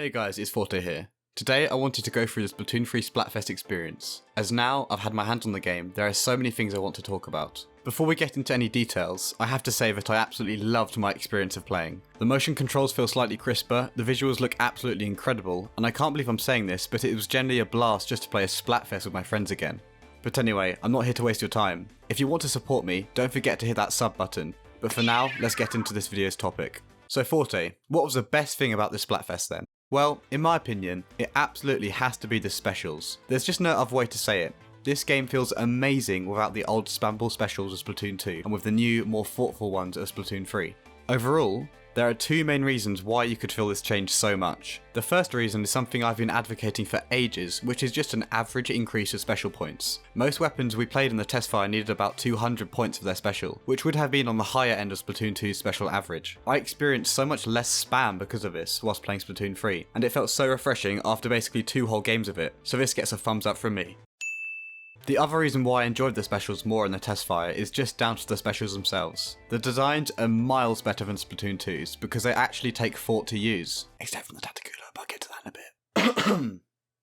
Hey guys, it's Forte here. Today I wanted to go through the Splatoon 3 Splatfest experience, as now I've had my hands on the game, there are so many things I want to talk about. Before we get into any details, I have to say that I absolutely loved my experience of playing. The motion controls feel slightly crisper, the visuals look absolutely incredible, and I can't believe I'm saying this, but it was generally a blast just to play a Splatfest with my friends again. But anyway, I'm not here to waste your time. If you want to support me, don't forget to hit that sub button. But for now, let's get into this video's topic. So Forte, what was the best thing about this Splatfest then? Well, in my opinion, it absolutely has to be the specials. There's just no other way to say it. This game feels amazing without the old spammable specials of Splatoon 2 and with the new, more thoughtful ones of Splatoon 3. Overall, there are two main reasons why you could feel this change so much. The first reason is something I've been advocating for ages, which is just an average increase of special points. Most weapons we played in the test fire needed about 200 points for their special, which would have been on the higher end of Splatoon 2's special average. I experienced so much less spam because of this whilst playing Splatoon 3, and it felt so refreshing after basically 2 whole games of it, so this gets a thumbs up from me. The other reason why I enjoyed the specials more in the test fire is just down to the specials themselves. The designs are miles better than Splatoon 2's because they actually take thought to use. Except from the Tacticula, but I'll get to that in a bit.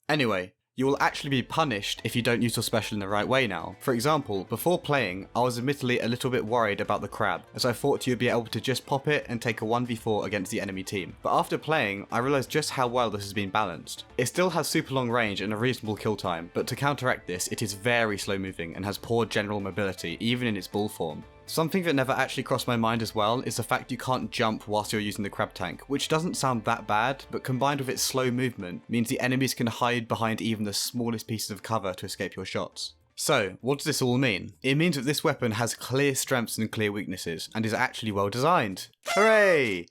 Anyway, you will actually be punished if you don't use your special in the right way now. For example, before playing, I was admittedly a little bit worried about the crab, as I thought you'd be able to just pop it and take a 1v4 against the enemy team. But after playing, I realised just how well this has been balanced. It still has super long range and a reasonable kill time, but to counteract this, it is very slow moving and has poor general mobility, even in its ball form. Something that never actually crossed my mind as well is the fact you can't jump whilst you're using the crab tank, which doesn't sound that bad, but combined with its slow movement means the enemies can hide behind even the smallest pieces of cover to escape your shots. So, what does this all mean? It means that this weapon has clear strengths and clear weaknesses, and is actually well designed. Hooray!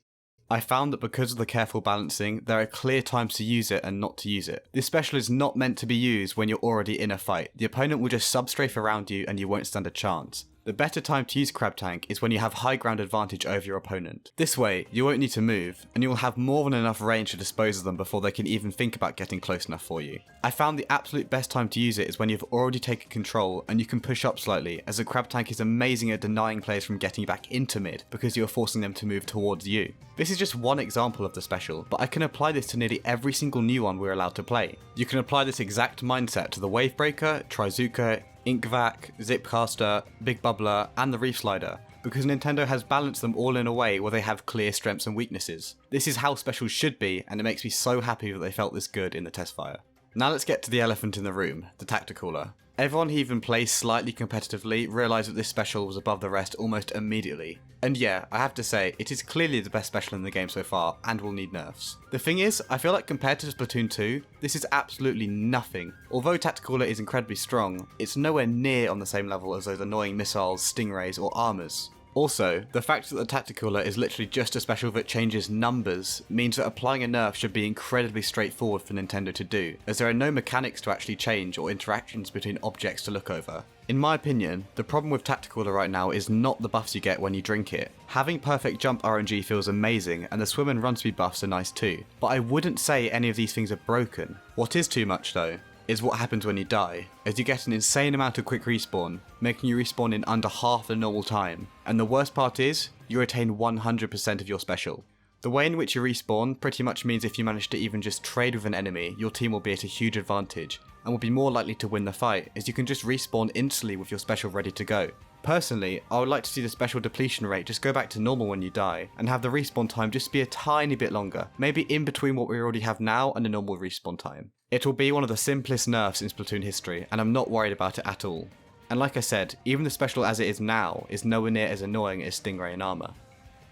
I found that because of the careful balancing, there are clear times to use it and not to use it. This special is not meant to be used when you're already in a fight. The opponent will just substrafe around you and you won't stand a chance. The better time to use Crab Tank is when you have high ground advantage over your opponent. This way, you won't need to move, and you will have more than enough range to dispose of them before they can even think about getting close enough for you. I found the absolute best time to use it is when you've already taken control and you can push up slightly, as the Crab Tank is amazing at denying players from getting back into mid because you're forcing them to move towards you. This is just one example of the special, but I can apply this to nearly every single new one we're allowed to play. You can apply this exact mindset to the Wave Breaker, Trizuka, Inkvac, Zipcaster, Big Bubbler, and the Reef Slider, because Nintendo has balanced them all in a way where they have clear strengths and weaknesses. This is how specials should be, and it makes me so happy that they felt this good in the test fire. Now let's get to the elephant in the room, the Tacticula. Everyone who even plays slightly competitively realised that this special was above the rest almost immediately. And yeah, I have to say, it is clearly the best special in the game so far, and will need nerfs. The thing is, I feel like compared to Splatoon 2, this is absolutely nothing. Although Tacticula is incredibly strong, it's nowhere near on the same level as those annoying missiles, stingrays, or armours. Also, the fact that the Tacticula is literally just a special that changes numbers means that applying a nerf should be incredibly straightforward for Nintendo to do, as there are no mechanics to actually change or interactions between objects to look over. In my opinion, the problem with Tacticula right now is not the buffs you get when you drink it. Having perfect jump RNG feels amazing, and the swim and run speed buffs are nice too, but I wouldn't say any of these things are broken. What is too much though, is what happens when you die, as you get an insane amount of quick respawn, making you respawn in under half the normal time, and the worst part is, you retain 100% of your special. The way in which you respawn pretty much means if you manage to even just trade with an enemy, your team will be at a huge advantage, and will be more likely to win the fight, as you can just respawn instantly with your special ready to go. Personally, I would like to see the special depletion rate just go back to normal when you die, and have the respawn time just be a tiny bit longer, maybe in between what we already have now and the normal respawn time. It will be one of the simplest nerfs in Splatoon history, and I'm not worried about it at all. And like I said, even the special as it is now is nowhere near as annoying as Stingray and Armor.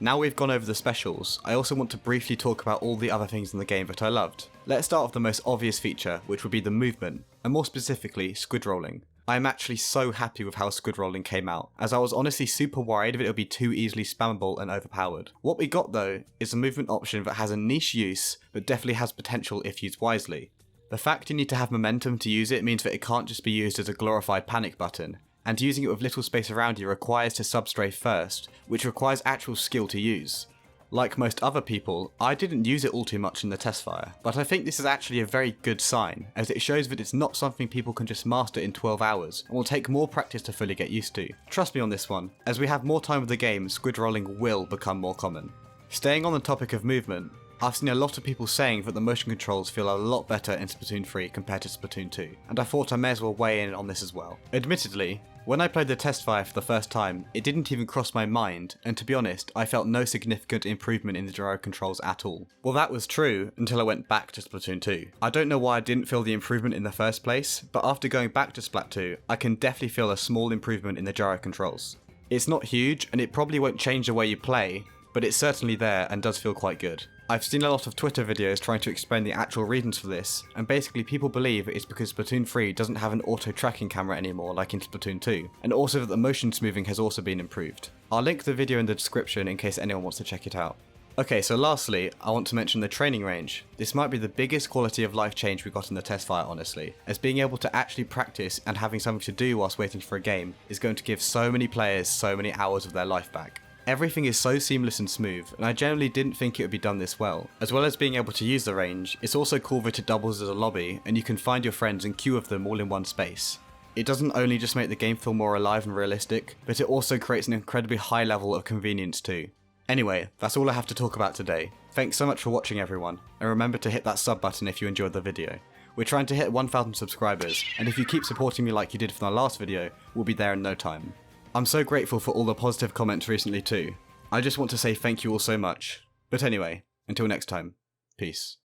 Now we've gone over the specials, I also want to briefly talk about all the other things in the game that I loved. Let's start with the most obvious feature, which would be the movement, and more specifically, squid rolling. I am actually so happy with how squid rolling came out, as I was honestly super worried that it would be too easily spammable and overpowered. What we got though, is a movement option that has a niche use, but definitely has potential if used wisely. The fact you need to have momentum to use it means that it can't just be used as a glorified panic button, and using it with little space around you requires to substrafe first, which requires actual skill to use. Like most other people, I didn't use it all too much in the test fire, but I think this is actually a very good sign, as it shows that it's not something people can just master in 12 hours, and will take more practice to fully get used to. Trust me on this one, as we have more time with the game, squid rolling will become more common. Staying on the topic of movement, I've seen a lot of people saying that the motion controls feel a lot better in Splatoon 3 compared to Splatoon 2, and I thought I may as well weigh in on this as well. Admittedly, when I played the test fire for the first time, it didn't even cross my mind, and to be honest, I felt no significant improvement in the gyro controls at all. Well, that was true until I went back to Splatoon 2. I don't know why I didn't feel the improvement in the first place, but after going back to Splat 2, I can definitely feel a small improvement in the gyro controls. It's not huge, and it probably won't change the way you play, but it's certainly there and does feel quite good. I've seen a lot of Twitter videos trying to explain the actual reasons for this, and basically people believe it's because Splatoon 3 doesn't have an auto-tracking camera anymore like in Splatoon 2, and also that the motion smoothing has also been improved. I'll link the video in the description in case anyone wants to check it out. Okay, so lastly, I want to mention the training range. This might be the biggest quality of life change we got in the test fire, honestly, as being able to actually practice and having something to do whilst waiting for a game is going to give so many players so many hours of their life back. Everything is so seamless and smooth, and I generally didn't think it would be done this well. As well as being able to use the range, it's also cool that it doubles as a lobby, and you can find your friends and queue of them all in one space. It doesn't only just make the game feel more alive and realistic, but it also creates an incredibly high level of convenience too. Anyway, that's all I have to talk about today. Thanks so much for watching everyone, and remember to hit that sub button if you enjoyed the video. We're trying to hit 1,000 subscribers, and if you keep supporting me like you did for my last video, we'll be there in no time. I'm so grateful for all the positive comments recently too. I just want to say thank you all so much. But anyway, until next time, peace.